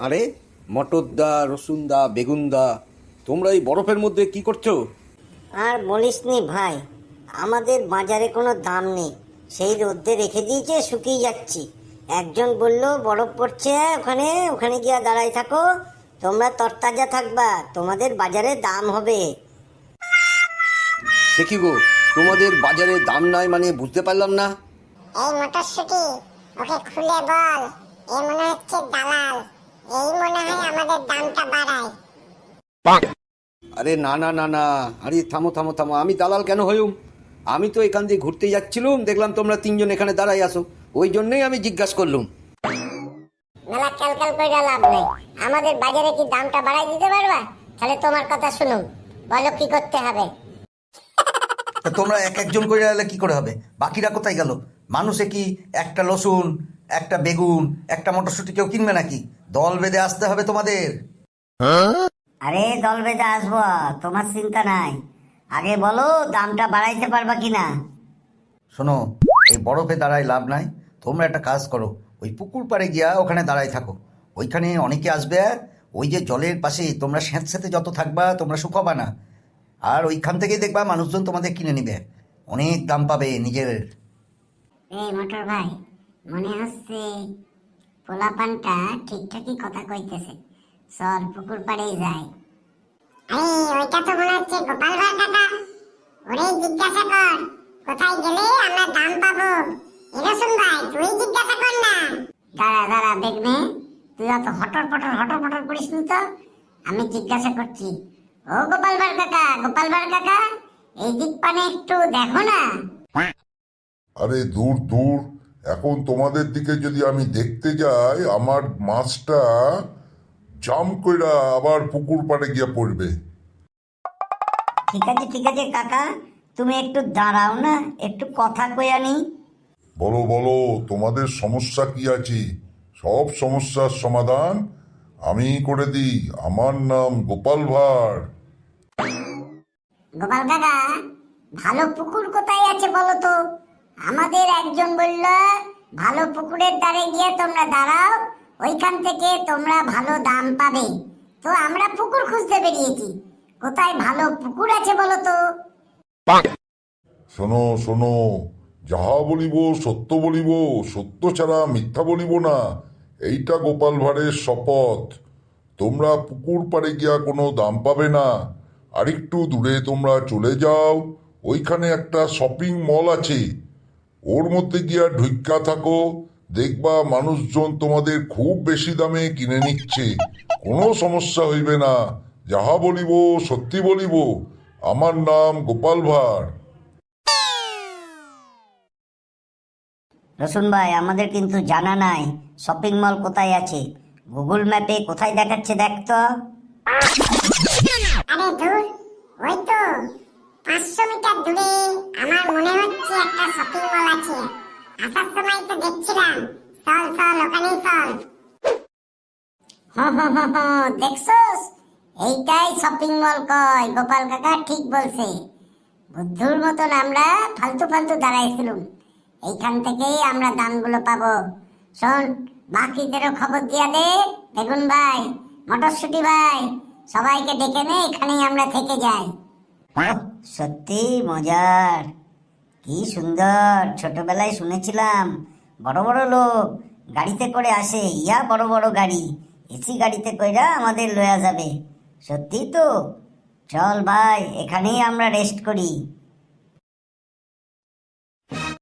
আরে মটর দা, রসুন দা, বেগুন দা, তোমরা এই বরফের মধ্যে কি করছো? আর বলিসনি ভাই, আমাদের বাজারে কোনো দাম নেই, সেই রোদ্দে রেখে দিয়েছে, শুকিয়ে যাচ্ছি। একজন বলল বরফ পড়ছে ওখানে, ওখানে গিয়ে দাঁড়াই থাকো, তোমরা তরতাজা থাকবা, তোমাদের বাজারে দাম হবে। দেখি গো, তোমাদের বাজারে দাম নাই মানে বুঝতে পারলাম না। এই মটরশুটি, ওকে খুলে বল, এ মনে হচ্ছে দালাল, এই মনে হয় আমাদের দামটা বাড়ায়। আরে না না না না, আরে থামো থামো থামো, আমি দালাল কেন হইম? আমি তো এখান দিয়ে ঘুরতে যাচ্ছিলুম, দেখলাম তোমরা তিনজন এখানে দাঁড়াই আসো, ওই জন্যই আমি জিজ্ঞাসা করলুম। মেলা ক্যালকাল করে লাভ নেই, আমাদের বাজারে কি দামটা বাড়াই দিতে পারবা? তাহলে তোমার কথা শুনুন, বলো কি করতে হবে। তা তোমরা এক একজন করে এলে কি করে হবে? বাকিরা কোথায় গেল? মানুষে কি একটা রসুন, একটা বেগুন, একটা মটরশুঁটি কেউ কিনবে নাকি? দল বেঁধে আসতে হবে তোমাদের। আরে দল বেঁধে আসবো, তোমার চিন্তা নাই। আগে বলো দামটা বাড়াইতে পারবা কিনা। শোনো, এই বরফে দাঁড়ায় লাভ নাই, তোমরা একটা কাজ করো, ওই পুকুর পাড়ে গিয়া ওখানে দাঁড়ায় থাকো, ওইখানে অনেকে আসবে। ওই যে জলের পাশে তোমরা স্যাঁতস্যাঁতে যত থাকবা তোমরা শুকাবা না, আর ওইখান থেকেই দেখবা মানুষজন তোমাদের কিনে নিবে, অনেক দাম পাবে নিজের। এই মোটর ভাই, মনে হচ্ছে পোলাপানটা ঠিকঠাকই কথা কইতেছে, চল পুকুর পাড়েই যাই। আরে ওইটা তো মনে হচ্ছে গোপাল ভাই কাকা, ওরেই জিজ্ঞাসা কর কোথায় গেলে আমরা দাম পাবো। এরসুন ভাই, তুই জিজ্ঞাসা কর না। দাঁড়া দাঁড়া দেখবে, তুই অত হটর পটর করিস নি তো, আমি জিজ্ঞাসা করছি। ও গোপাল ভাই কাকা, গোপাল ভাই কাকা, এই দিক পানে একটু দেখো না। আরে দূর দূর, এখন তোমাদের দিকে যদি আমি দেখতে যাই, আমার মাছটা জাম কইরা আবার পুকুর পাড়ে গিয়ে পড়বে। ঠিক আছে কাকা, তুমি একটু দাঁড়াও না, একটু কথা কইয়া নি। বলো বলো, তোমাদের সমস্যা কি আছে? সব সমস্যার সমাধান আমি করে দিই, আমার নাম গোপাল ভাঁড়। গোপাল কাকা, ভালো পুকুর কোথায় আছে বলো তো? আমাদের একজন বলল ভালো পুকুরের ধারে গিয়ে তোমরা দাঁড়াও, ওইখান থেকে তোমরা ভালো দাম পাবে। তো আমরা পুকুর খুঁজতে বেরিয়েছি, কোথায় ভালো পুকুর আছে বলো তো? শোনো শোনো, যাহা বলিব সত্য বলিব, সত্য ছাড়া মিথ্যা বলিব না, এইটা গোপাল ভাঁড়ের শপথ। তোমরা পুকুর পাড়ে গিয়া কোনো দাম পাবে না, আরেকটু দূরে তোমরা চলে যাও, ওইখানে একটা শপিং মল আছে, ওর মধ্যে গিয়া ঢুইক্কা থাকো, দেখবা মানুষজন তোমাদের খুব বেশি দামে কিনে নিচ্ছে, কোনো সমস্যা হইবে না। যাহা বলিব সত্যি বলিব, আমার নাম গোপাল ভাঁড়। রসুন ভাই, আমাদের কিন্তু জানা নাই শপিং মল কোথায় আছে, গুগল ম্যাপে কোথায় দেখাচ্ছে দেখ তো। আরে ধুর, ওই তো 500 মিটার দূরে আমার মনে হচ্ছে একটা শপিং মল আছে, আসার সময় তো দেখছিলাম। চল চল, ওখানেই চল। দেখছস, এইটাই শপিং মল কয়, গোপাল কাকা ঠিক বলছে। বুদ্ধুর মতন আমরা ফালতু ফালতু দাঁড়াইছিলাম, এইখান থেকেই আমরা দামগুলো পাবো। শোন, বাকিদেরও খবর দিয়া দে, বেগুন ভাই, মটরশুটি ভাই, সবাইকে ডেকে নে, এখানেই আমরা থেকে যাই। সত্যি মজার, কি সুন্দর। ছোটবেলায় শুনেছিলাম বড় বড় লোক গাড়িতে করে আসে, ইয়া বড় বড় গাড়ি, এসি গাড়িতে কইরা আমাদের লয়া যাবে। সত্যি তো, চল ভাই, এখানেই আমরা রেস্ট করি।